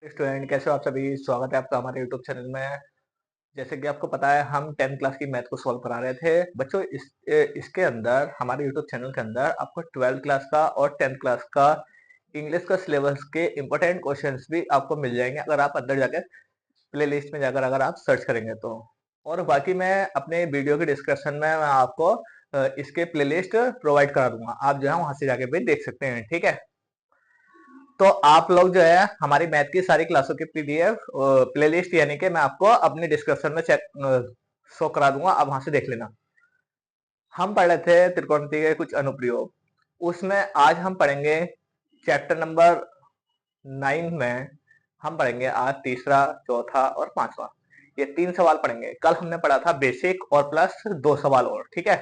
Student कैसे हो आप सभी। स्वागत है आपका हमारे यूट्यूब चैनल में। जैसे कि आपको पता है हम 10th क्लास की मैथ को सॉल्व करा रहे थे बच्चों। इसके अंदर हमारे यूट्यूब चैनल के अंदर आपको 12th क्लास का और 10th क्लास का इंग्लिश का सिलेबस के इंपॉर्टेंट क्वेश्चंस भी आपको मिल जाएंगे अगर आप अंदर जाकर प्ले लिस्ट में जाकर अगर आप सर्च करेंगे तो। और बाकी मैं अपने वीडियो के डिस्क्रिप्शन में मैं आपको इसके प्ले लिस्ट प्रोवाइड करा दूंगा, आप जो है वहां से जाके भी देख सकते हैं। ठीक है, तो आप लोग जो है हमारी मैथ की सारी क्लासों की पीडीएफ प्लेलिस्ट यानी कि मैं आपको अपने डिस्क्रिप्शन में चेक शो करा दूंगा, आप वहां से देख लेना। हम पढ़ रहे थे त्रिकोणमिति के कुछ अनुप्रयोग, उसमें आज हम पढ़ेंगे चैप्टर नंबर 9 में। हम पढ़ेंगे आज तीसरा, चौथा और पांचवा, ये 3 सवाल पढ़ेंगे। कल हमने पढ़ा था बेसिक और प्लस 2 सवाल और। ठीक है,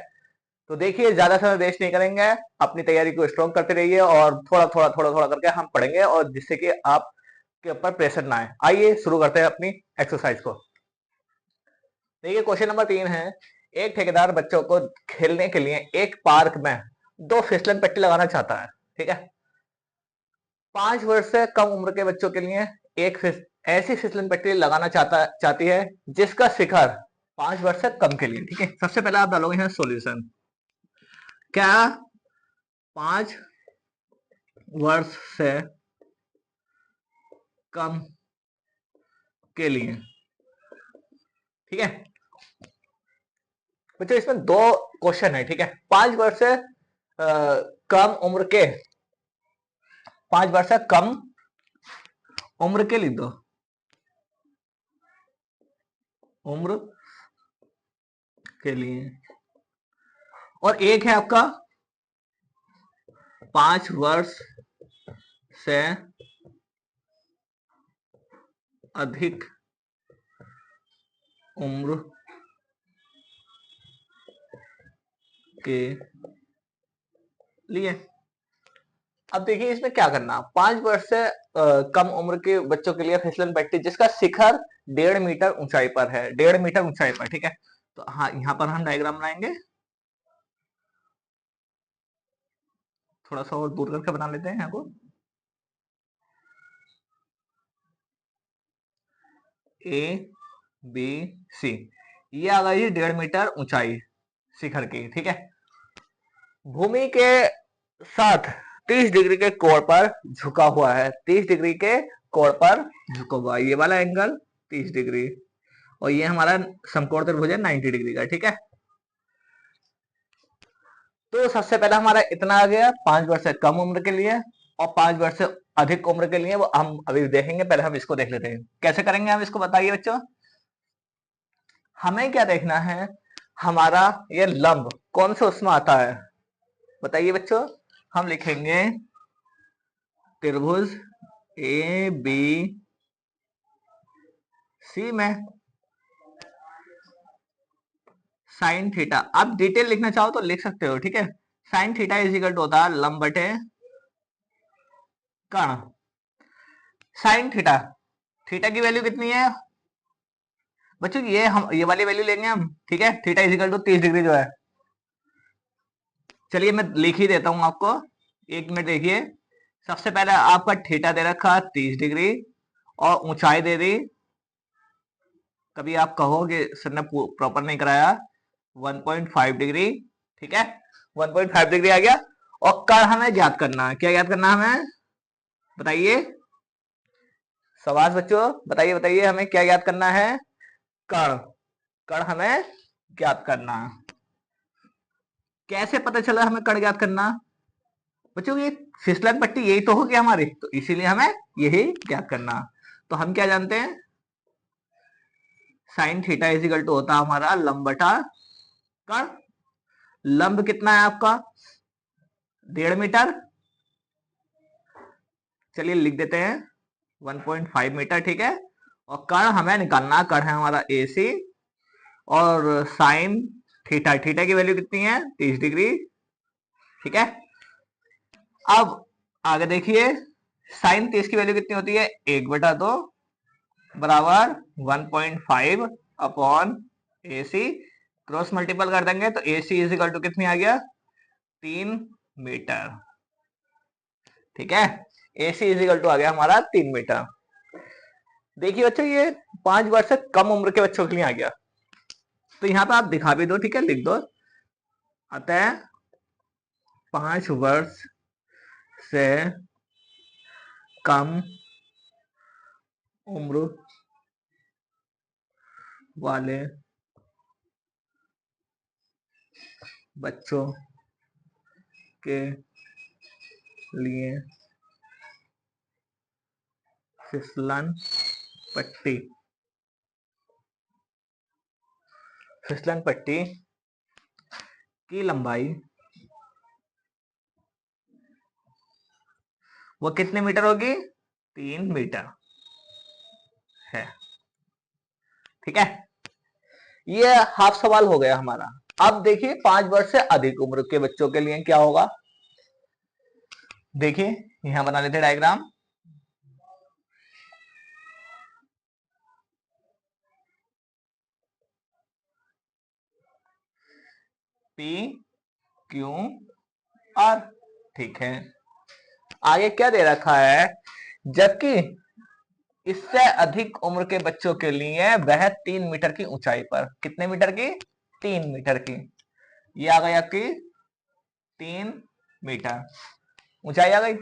तो देखिए ज्यादा समय वेस्ट नहीं करेंगे, अपनी तैयारी को स्ट्रॉन्ग करते रहिए और थोड़ा थोड़ा करके हम पढ़ेंगे और जिससे कि आपके ऊपर प्रेशर ना आए। आइए शुरू करते हैं अपनी एक्सरसाइज को। देखिए क्वेश्चन नंबर 3 है, एक ठेकेदार बच्चों को खेलने के लिए एक पार्क में 2 फिसलन पट्टी लगाना चाहता है। ठीक है, 5 वर्ष से कम उम्र के बच्चों के लिए एक ऐसी फिसलन पट्टी लगाना चाहती है जिसका शिखर 5 वर्ष से कम के लिए। ठीक है, सबसे पहले आप डालोगे यहाँ सोल्यूशन। क्या 5 वर्ष से कम के लिए। ठीक है बच्चों, इसमें 2 क्वेश्चन है। ठीक है, 5 वर्ष से कम उम्र के, 5 वर्ष से कम उम्र के लिख दो, उम्र के लिए। और एक है आपका 5 वर्ष से अधिक उम्र के लिए। अब देखिए इसमें क्या करना, 5 वर्ष से कम उम्र के बच्चों के लिए फिसलन पट्टी जिसका शिखर 1.5 मीटर ऊंचाई पर है, 1.5 मीटर ऊंचाई पर। ठीक है, तो हाँ यहां पर हम डायग्राम बनाएंगे, थोड़ा सा और दूर करके बना लेते हैं यहाँ को। ए बी सी, ये आ गई 1.5 मीटर ऊंचाई शिखर की। ठीक है, भूमि के साथ 30 डिग्री के कोण पर झुका हुआ है, 30 डिग्री के कोण पर झुका हुआ है, ये वाला एंगल 30 डिग्री, और ये हमारा समकोण त्रिभुज है 90 डिग्री का। ठीक है, तो सबसे पहला हमारा इतना आ गया 5 वर्ष से कम उम्र के लिए, और 5 वर्ष से अधिक उम्र के लिए वो हम अभी देखेंगे। पहले हम इसको देख लेते हैं कैसे करेंगे हम इसको, बताइए बच्चों। हमें क्या देखना है, हमारा ये लंब कौन से उसमें आता है, बताइए बच्चों। हम लिखेंगे त्रिभुज ए बी सी में साइन थीटा, आप डिटेल लिखना चाहो तो लिख सकते हो। ठीक है, sine theta is equal to होता है लंब बटे कर्ण। साइन थीटा, थीटा की वैल्यू कितनी है बच्चों, ये वाली वैल्यू लेंगे हम। ठीक है, theta is equal to 30 degree जो है, चलिए मैं लिख ही देता हूं आपको, 1 मिनट देखिए। सबसे पहले आपका थीटा दे रखा 30 डिग्री और ऊंचाई दे दी, कभी आप कहोगे सर ने प्रॉपर नहीं कराया, 1.5 डिग्री। ठीक है, 1.5 डिग्री आ गया। और कर्ण हमें ज्ञात करना है, क्या ज्ञात करना है हमें, बताइए। शाबाश बच्चों, बताइए बताइए हमें क्या ज्ञात करना है, कर्ण। कर्ण हमें ज्ञात करना, कैसे पता चला हमें कर्ण ज्ञात करना बच्चों, ये फिसलन पट्टी यही तो होगी हमारी, तो इसीलिए हमें यही ज्ञात करना। तो हम क्या जानते हैं, sine theta is equal to होता है हमारा लंब बटा कर्ण। लंब कितना है आपका 1.5 मीटर, चलिए लिख देते हैं 1.5 मीटर। ठीक है, और कर्ण हमें निकालना, कर्ण है हमारा ए सी, और साइन थीटा, थीटा की वैल्यू कितनी है 30 डिग्री। ठीक है, अब आगे देखिए, साइन 30 की वैल्यू कितनी होती है 1/2 बराबर 1.5 अपॉन ए सी, क्रॉस मल्टीपल कर देंगे तो ए सी इज इक्वल टू कितनी आ गया 3 मीटर। ठीक है, ए सी इज इक्वल टू आ गया हमारा 3 मीटर। देखिए बच्चों, ये 5 वर्ष से कम उम्र के बच्चों के लिए आ गया, तो यहाँ पे आप दिखा भी दो, ठीक है, लिख दो। अतः 5 वर्ष से कम उम्र वाले बच्चों के लिए फिसलन पट्टी, फिसलन पट्टी की लंबाई वो कितने मीटर होगी? 3 मीटर है। ठीक है, ये हाफ सवाल हो गया हमारा। अब देखिए 5 वर्ष से अधिक उम्र के बच्चों के लिए क्या होगा। देखिए यहां बना लेते डायग्राम। पी क्यू आर, ठीक है। आगे क्या दे रखा है, जबकि इससे अधिक उम्र के बच्चों के लिए वह 3 मीटर की ऊंचाई पर, कितने मीटर की? 3 मीटर की। ये आ गई आपकी 3 मीटर ऊंचाई आ गई।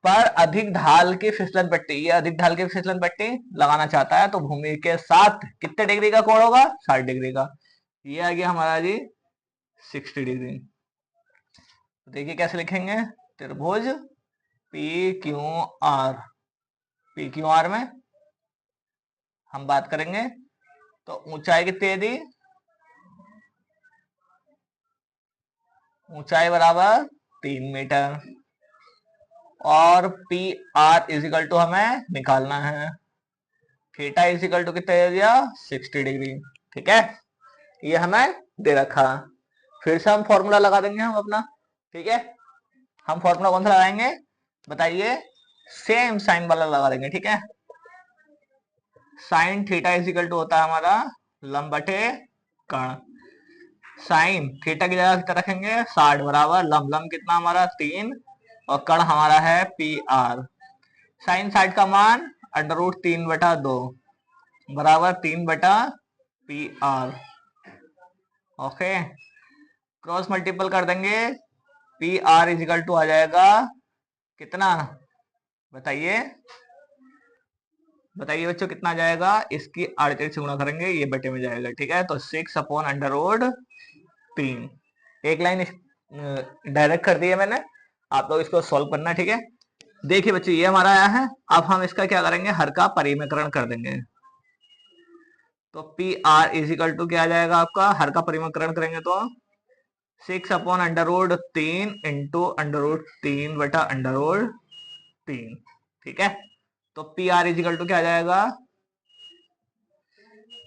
पर अधिक ढाल की फिसलन पट्टी, ये अधिक ढाल की फिसलन पट्टी लगाना चाहता है, तो भूमि के साथ कितने डिग्री का कोण होगा? 60 डिग्री का। ये आ गया हमारा जी 60 डिग्री। तो देखिए कैसे लिखेंगे, त्रिभुज P Q R, P Q R में हम बात करेंगे तो ऊंचाई कितनी है दी? ऊंचाई बराबर 3 मीटर, और पी आर इजिकल टू हमें निकालना है, थीटा इजिकल टू कितना दे दिया? 60 डिग्री। ठीक है, ये हमें दे रखा। फिर से हम फॉर्मूला लगा देंगे हम अपना। ठीक है, हम फॉर्मूला कौन सा लगाएंगे बताइए? सेम साइन वाला लगा देंगे। ठीक है, साइन थीटा इजिकल टू होता है हमारा लंब बटे कर्ण। साइन थीटा की जगह कितना रखेंगे? 60 बराबर लंब, लंब कितना हमारा? 3, और कर्ण हमारा है पी आर। साइन 60 का मान √3/2 बराबर 3/पी आर। ओके, क्रॉस मल्टीपल कर देंगे, पी आर इजिकल टू आ जाएगा कितना बताइए? बताइए बच्चों कितना आ जाएगा? इसकी 38 से गुणा करेंगे, ये बटे में जाएगा। ठीक है, तो 6/√3। एक लाइन डायरेक्ट कर दी है मैंने, आप लोग इसको सॉल्व करना। ठीक है, देखिए बच्चों ये हमारा आया है। अब हम इसका क्या करेंगे? हर का परिमेकरण कर देंगे। तो पी आर इजिकल टू क्या आ जाएगा आपका? हर का परिमेकरण करेंगे तो 6/√3 इंटू √3/√3। ठीक है, तो पी आर इजिकल टू क्या आ जाएगा?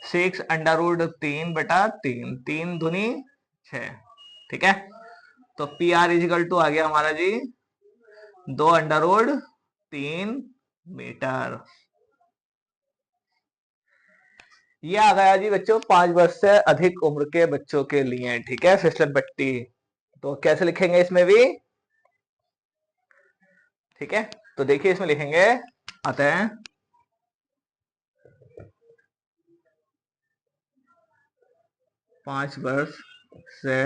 6√3/3, 3×2 = 6। ठीक है, तो पी आर इजिकल टू आ गया हमारा जी 2√3 मीटर। ये आ गया जी बच्चों 5 वर्ष से अधिक उम्र के बच्चों के लिए। ठीक है, फिसलन पट्टी। तो कैसे लिखेंगे इसमें भी? ठीक है, तो देखिए इसमें लिखेंगे, अतः 5 वर्ष से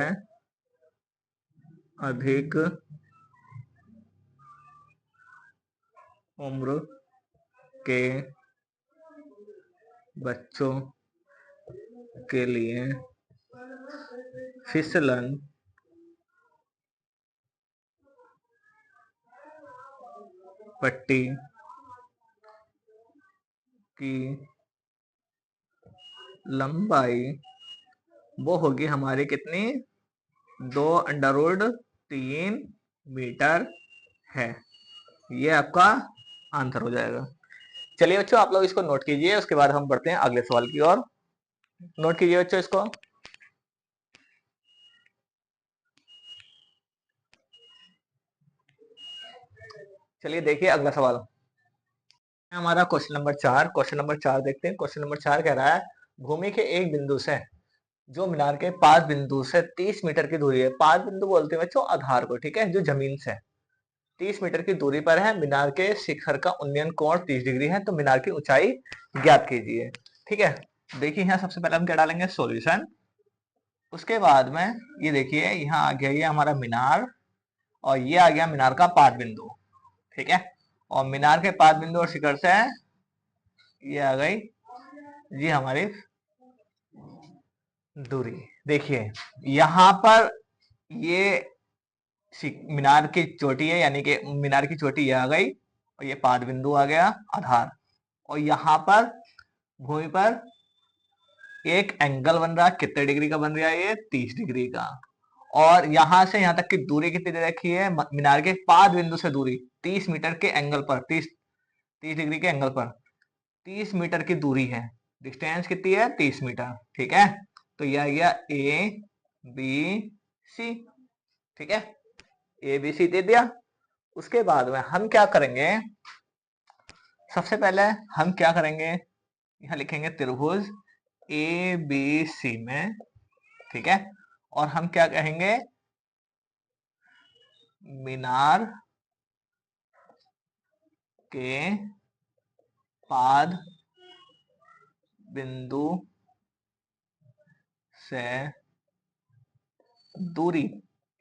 अधिक उम्र के बच्चों के लिए फिसलन पट्टी की लंबाई वो होगी हमारी कितनी? 2√3 मीटर है। ये आपका आंसर हो जाएगा। चलिए बच्चों आप लोग इसको नोट कीजिए, उसके बाद हम बढ़ते हैं अगले सवाल की ओर। नोट कीजिए बच्चों इसको। चलिए देखिए अगला सवाल हमारा क्वेश्चन नंबर 4। क्वेश्चन नंबर 4 देखते हैं। क्वेश्चन नंबर 4 कह रहा है, भूमि के एक बिंदु से जो मीनार के 5 बिंदु से 30 मीटर की दूरी है। 5 बिंदु बोलते हैं बच्चों आधार को, ठीक है, जो जमीन से 30 मीटर की दूरी पर है, मीनार के शिखर का उन्नयन कोण 30 डिग्री है, तो मीनार की ऊंचाई ज्ञात कीजिए। ठीक है, देखिए यहाँ सबसे पहले हम क्या डालेंगे, सॉल्यूशन। उसके बाद में ये देखिए यहाँ आ गया ये हमारा मीनार, और ये आ गया मीनार का पाद बिंदु। ठीक है, और मीनार के पाद बिंदु और शिखर से ये आ गई जी हमारी दूरी। देखिए यहाँ पर ये मीनार की चोटी है, यानी कि मीनार की चोटी ये आ गई, और ये पाद बिंदु आ गया आधार, और यहाँ पर भूमि पर एक एंगल बन रहा है, कितने डिग्री का बन रहा है, ये 30 डिग्री का। और यहां से यहां तक की दूरी कितनी दे रखी है, मीनार के पाद बिंदु से दूरी 30 मीटर के एंगल पर, 30 डिग्री के एंगल पर 30 मीटर की दूरी है। डिस्टेंस कितनी है, 30 मीटर। ठीक है, तो यह आ गया ए बी सी। ठीक है, ए बी सी दे दिया। उसके बाद में हम क्या करेंगे, सबसे पहले हम क्या करेंगे, यहां लिखेंगे त्रिभुज ए बी सी में। ठीक है, और हम क्या कहेंगे, मीनार के पाद बिंदु से दूरी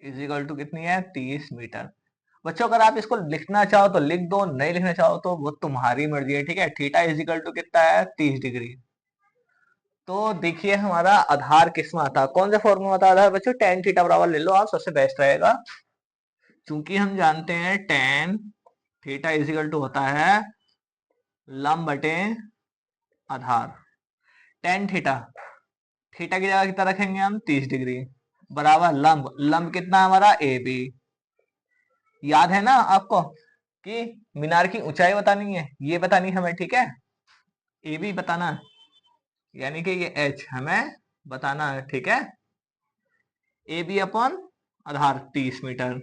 इज इक्वल टू कितनी है, 30 मीटर। बच्चों अगर आप इसको लिखना चाहो तो लिख दो, नहीं लिखना चाहो तो वो तुम्हारी मर्जी है। ठीक है, थीटा इज इक्वल टू कितना है, 30 डिग्री। तो देखिए हमारा आधार किसमें आता है, कौन सा फॉर्मूला आता है आधार, बच्चों टेन थीटा बराबर ले लो आप, सबसे बेस्ट रहेगा। क्योंकि हम जानते हैं tan theta is equal to होता है लंब बटे आधार। टेन थीटा, थीटा की जगह कितना रखेंगे हम, 30 डिग्री, बराबर लंब, लंब कितना हमारा ए बी। याद है ना आपको कि मीनार की ऊंचाई बतानी है, ये बतानी हमें। ठीक है, ए बी बताना, यानी कि ये एच हमें बताना है। ठीक है, ए बी अपॉन आधार 30 मीटर।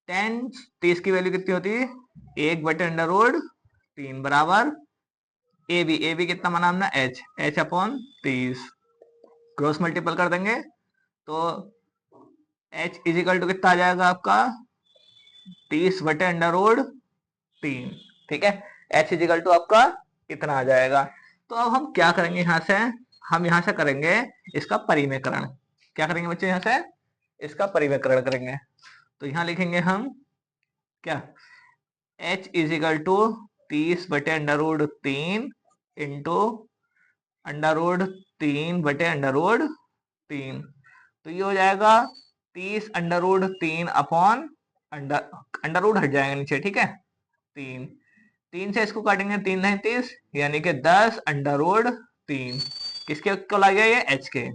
टेन 30 की वैल्यू कितनी होती है, 1/√3 बराबर ए बी कितना माना हमने, H, H upon 30, cross multiple कर देंगे तो एच इज इक्वल टू कितना आ जाएगा आपका, 30/√3। ठीक है, एच इज इक्वल टू आपका कितना आ जाएगा। तो अब हम क्या करेंगे, यहां से हम यहां से करेंगे इसका परिमेकरण। क्या करेंगे बच्चे, यहां से इसका परिमेकरण करेंगे। तो यहां लिखेंगे हम क्या, H is equal to 30/√3 into √3/√3। तो ये हो जाएगा 30√3 अपॉन अंडर रूट हट जाएगा नीचे। ठीक है, 3, 3 से इसको काटेंगे, 3 नहीं 30, यानी कि 10√3 किसके को लग गया, ये एच के।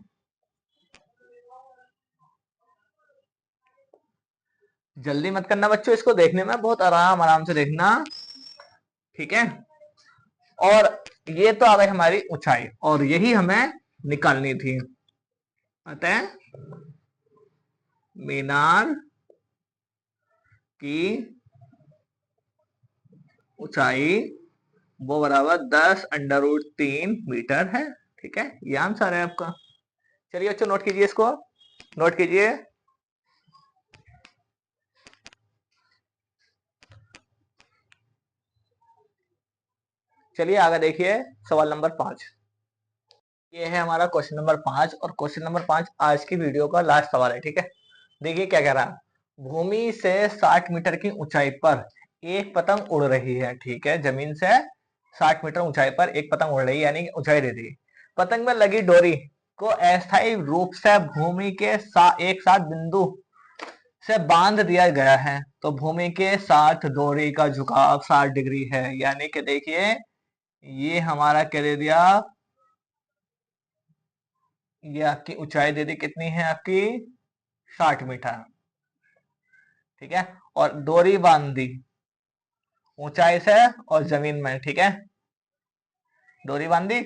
जल्दी मत करना बच्चों, इसको देखने में बहुत आराम आराम से देखना। ठीक है, और ये तो आ गई हमारी ऊंचाई, और यही हमें निकालनी थी। अतः मीनार की ऊंचाई वो बराबर 10√3 मीटर है। ठीक है, ये आंसर है आपका। चलिए बच्चों नोट कीजिए, इसको नोट कीजिए। चलिए आगे देखिए, सवाल नंबर 5। ये है हमारा क्वेश्चन नंबर 5, और क्वेश्चन नंबर 5 आज की वीडियो का लास्ट सवाल है। ठीक है, देखिए क्या कह रहा है, भूमि से 60 मीटर की ऊंचाई पर एक पतंग उड़ रही है। ठीक है, जमीन से 60 मीटर ऊंचाई पर एक पतंग उड़ रही है, यानी ऊंचाई दे दी। पतंग में लगी डोरी को अस्थायी रूप से भूमि के एक साथ बिंदु से बांध दिया गया है, तो भूमि के साथ डोरी का झुकाव 60 डिग्री है। यानी कि देखिए ये हमारा क्या दे दिया, ये आपकी ऊंचाई दे दी, कितनी है आपकी, 60 मीटर। ठीक है, और डोरी बांध दी ऊंचाई से और जमीन में। ठीक है, डोरी बांधी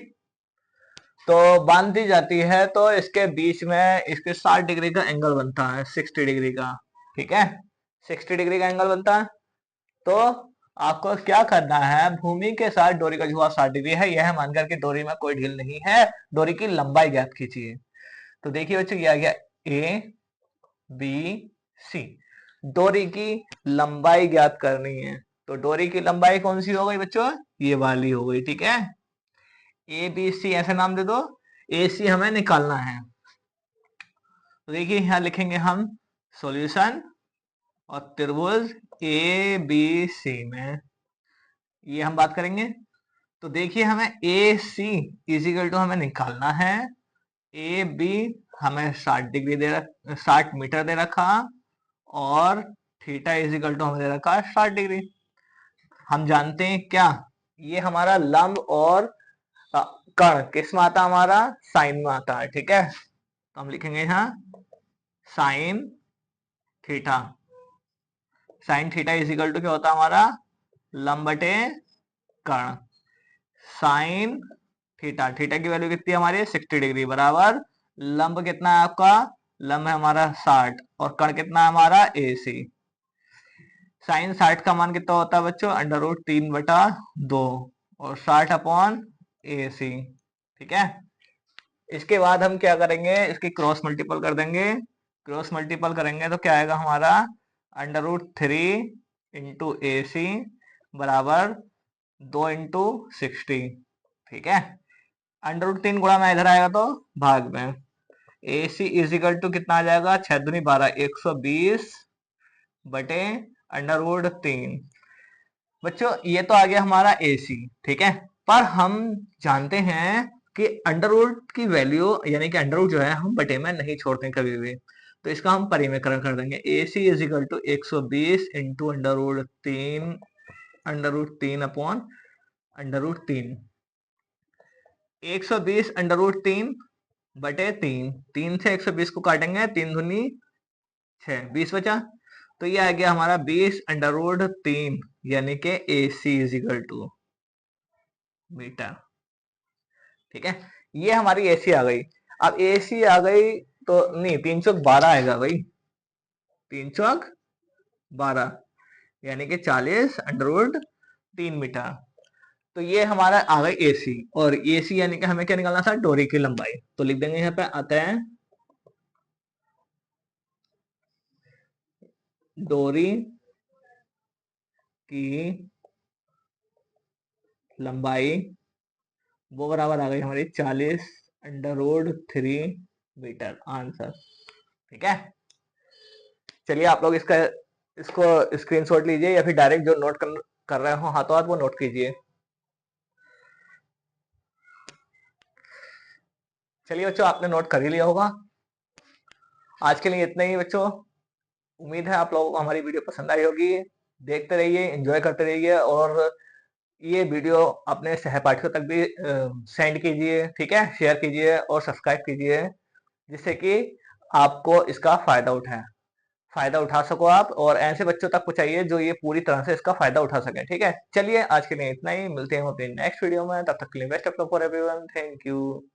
तो बांध दी जाती है, तो इसके बीच में इसके 60 डिग्री का एंगल बनता है, 60 डिग्री का। ठीक है, 60 डिग्री का एंगल बनता है। तो आपको क्या करना है, भूमि के साथ डोरी का झुकाव 60 डिग्री है, यह मानकर के डोरी में कोई ढील नहीं है, डोरी की लंबाई ज्ञात कीजिए। तो देखिए बच्चों ये आ गया ए बी सी। डोरी की लंबाई ज्ञात करनी है। तो डोरी की लंबाई कौन सी हो गई बच्चों, ये वाली हो गई, ठीक है। ए बी सी ऐसे नाम दे दो, ए सी हमें निकालना है। तो देखिए यहाँ लिखेंगे हम सॉल्यूशन और त्रिभुज ए बी सी में ये हम बात करेंगे। तो देखिए हमें ए सी इजिकल टू हमें निकालना है, ए बी हमें 60 डिग्री 60 मीटर दे रखा, और थीटा इजिकल टू हमें दे रखा 60 डिग्री। हम जानते हैं क्या, ये हमारा लंब और कर्ण किस में आता, हमारा साइन में आता है, ठीक है। तो हम लिखेंगे यहाँ sine theta. Sine theta is equal to क्या होता है हमारा, लंब बटे कर्ण। साइन थीटा, थीटा की वैल्यू कितनी है हमारी 60 डिग्री बराबर लंब कितना है आपका, लंब है हमारा 60 और कर्ण कितना है हमारा ए सी। साइन 60 का मान कितना होता है बच्चों, √3/2 और 60/AC, ठीक है। इसके बाद हम क्या करेंगे, इसकी क्रॉस मल्टीपल कर देंगे। क्रॉस मल्टीपल करेंगे तो क्या आएगा हमारा, √3 × AC बराबर 2 × 60, ठीक है। √3 गुणा में इधर आएगा तो भाग में, AC इजिकल टू कितना आ जाएगा, 6 दूनी 12, 120 बटे √3। बच्चों ये तो आ गया हमारा AC, ठीक है। पर हम जानते हैं कि अंडर रूट की वैल्यू यानी कि अंडर रूट जो है हम बटे में नहीं छोड़ते कभी भी, तो इसका हम परिमेकरण कर देंगे। AC इजिकल टू 120 इंटू √3 √3 120 √3 बटे 3, 3 से 120 को काटेंगे, 3 दूनी 6, 20 बचा। तो ये आ गया हमारा 20 √3 यानी कि AC इजिकल टू मीटर, ठीक है। ये हमारी AC आ गई। अब AC आ गई तो नहीं, 3 चौक 12 आएगा भाई, 3 चौक 12 यानी कि 40 √3 मीटर। तो ये हमारा आ गई AC, और AC यानी कि हमें क्या निकालना था, डोरी की लंबाई। तो लिख देंगे यहाँ पे, आता है डोरी की लंबाई वो बराबर आ गई हमारी 40 √3 मीटर, आंसर, ठीक है। चलिए आप लोग इसको स्क्रीनशॉट लीजिए या फिर डायरेक्ट जो नोट कर रहे हो हाथों हाथ वो नोट कीजिए। चलिए बच्चों आपने नोट कर ही लिया होगा। आज के लिए इतना ही बच्चों, उम्मीद है आप लोगों को हमारी वीडियो पसंद आई होगी। देखते रहिए, एंजॉय करते रहिए, और ये वीडियो अपने सहपाठियों तक भी सेंड कीजिए, ठीक है, शेयर कीजिए और सब्सक्राइब कीजिए, जिससे कि आपको इसका फायदा उठा सको आप, और ऐसे बच्चों तक पहुंचाइए जो ये पूरी तरह से इसका फायदा उठा सके, ठीक है। चलिए आज के लिए इतना ही, मिलते हैं अपनी नेक्स्ट वीडियो में, तब तक के लिए best of luck for everyone, thank you.